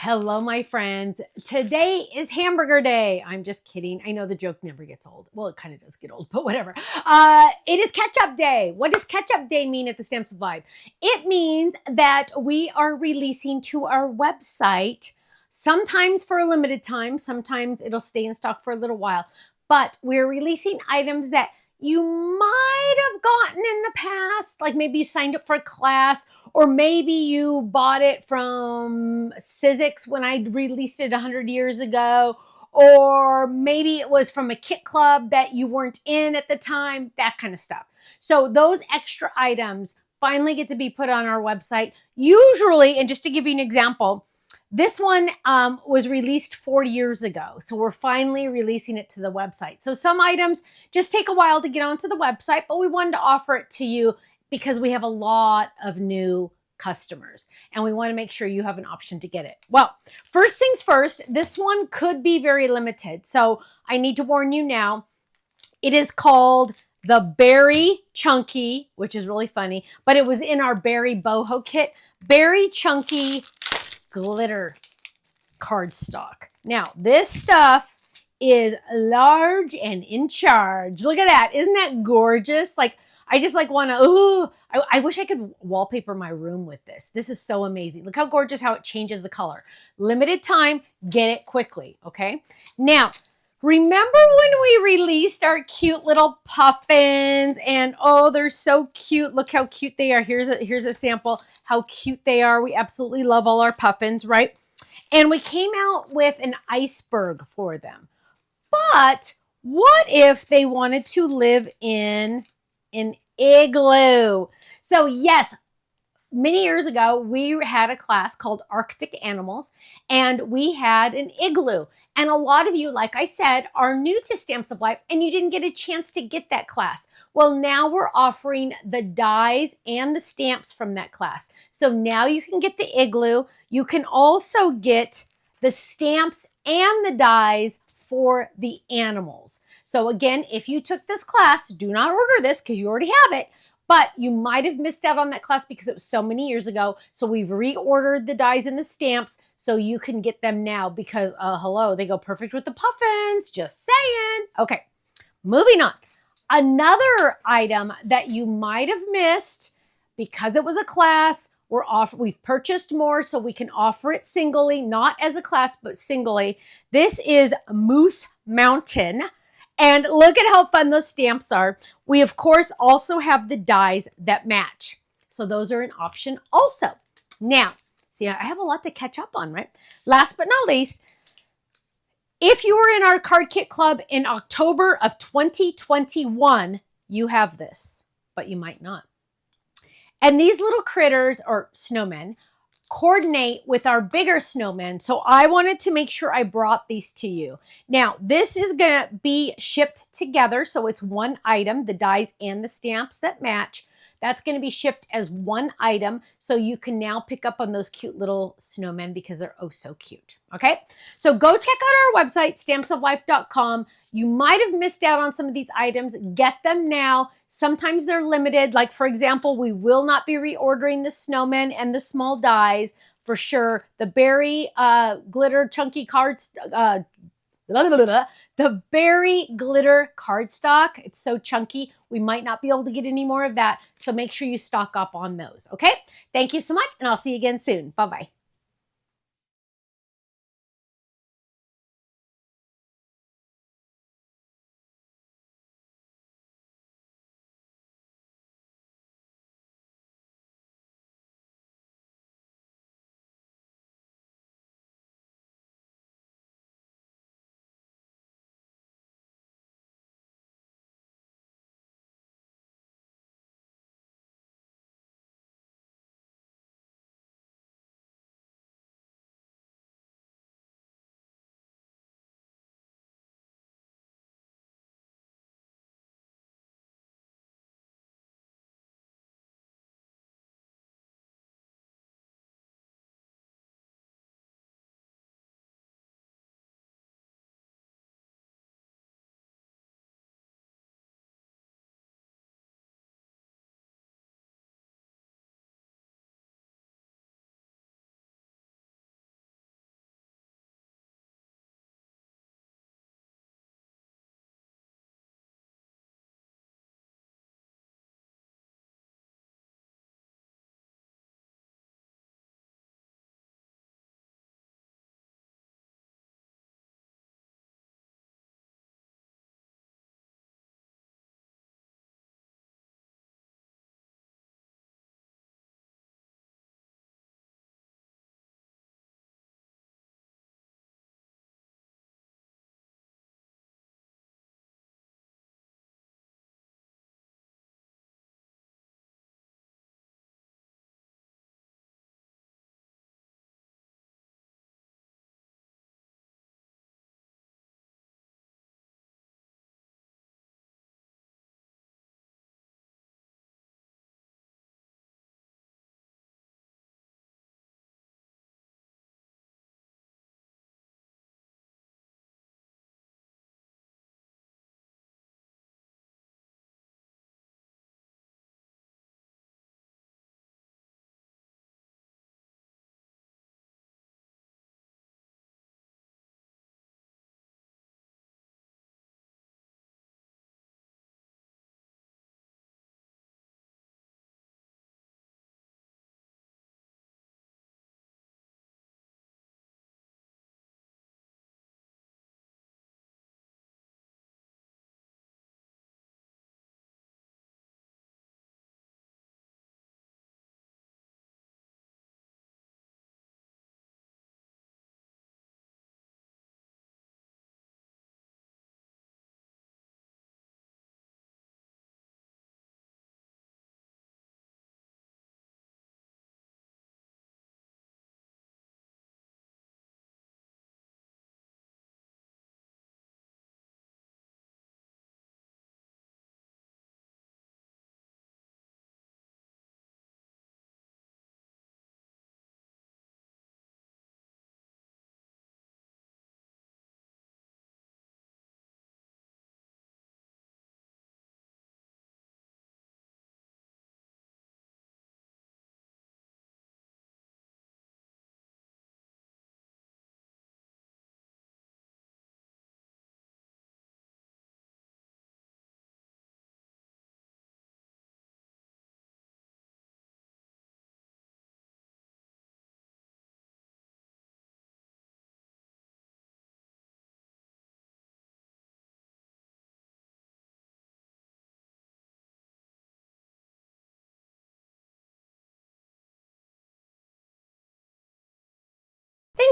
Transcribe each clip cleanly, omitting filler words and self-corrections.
Hello, my friends. Today is hamburger day. I'm just kidding. I know the joke never gets old. Well, it kind of does get old, but whatever. It is ketchup day. What does ketchup day mean at the Stamps of Life? It means that we are releasing to our website, sometimes for a limited time, sometimes it'll stay in stock for a little while, but we're releasing items that you might have gotten in the past, like maybe you signed up for a class, or maybe you bought it from Sizzix when I released it 100 years ago, or maybe it was from a kit club that you weren't in at the time, that kind of stuff. So those extra items finally get to be put on our website. Usually, and just to give you an example, this one was released 40 years ago, so we're finally releasing it to the website. So some items just take a while to get onto the website, but we wanted to offer it to you because we have a lot of new customers and we want to make sure you have an option to get it. Well, first things first, this one could be very limited. So I need to warn you now, it is called the Berry Chunky, which is really funny, but it was in our Berry Boho kit, Berry Chunky glitter cardstock. Now, this stuff is large and in charge. Look at that. Isn't that gorgeous? Like, I just like want to, I wish I could wallpaper my room with this. This is so amazing. Look how gorgeous how it changes the color. Limited time, get it quickly, okay? Now, remember when we released our cute little puffins and oh, they're so cute. Look how cute they are. Here's a sample how cute they are. We absolutely love all our puffins, right? And we came out with an iceberg for them. But what if they wanted to live in an igloo? So yes, many years ago, we had a class called Arctic Animals, and we had an igloo. And a lot of you, like I said, are new to Stamps of Life, and you didn't get a chance to get that class. Well, now we're offering the dies and the stamps from that class. So now you can get the igloo. You can also get the stamps and the dies for the animals. So again, if you took this class, do not order this because you already have it. But you might have missed out on that class because it was so many years ago. So we've reordered the dies and the stamps so you can get them now because, hello, they go perfect with the puffins. Just saying. Okay, moving on. Another item that you might have missed because it was a class, we've purchased more so we can offer it singly, not as a class, but singly. This is Moose Mountain. And look at how fun those stamps are. We, of course, also have the dies that match. So those are an option also. Now, see, I have a lot to catch up on, right? Last but not least, if you were in our card kit club in October of 2021, you have this, but you might not. And these little critters, or snowmen, coordinate with our bigger snowmen. So I wanted to make sure I brought these to you. Now, this is going to be shipped together. So it's one item, the dies and the stamps that match. That's going to be shipped as one item. So you can now pick up on those cute little snowmen because they're oh so cute. Okay. So go check out our website, stampsoflife.com. You might have missed out on some of these items. Get them now. Sometimes they're limited. Like for example, we will not be reordering the snowmen and the small dies for sure. The berry glitter chunky cards, the berry glitter cardstock. It's so chunky. We might not be able to get any more of that. So make sure you stock up on those. Okay. Thank you so much. And I'll see you again soon. Bye-bye.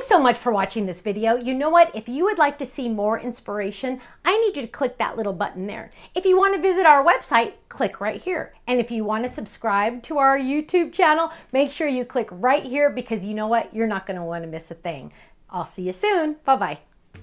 Thanks so much for watching this video. You know what? If you would like to see more inspiration, I need you to click that little button there. If you want to visit our website, click right here. And if you want to subscribe to our YouTube channel, make sure you click right here because you know what? You're not going to want to miss a thing. I'll see you soon. Bye-bye.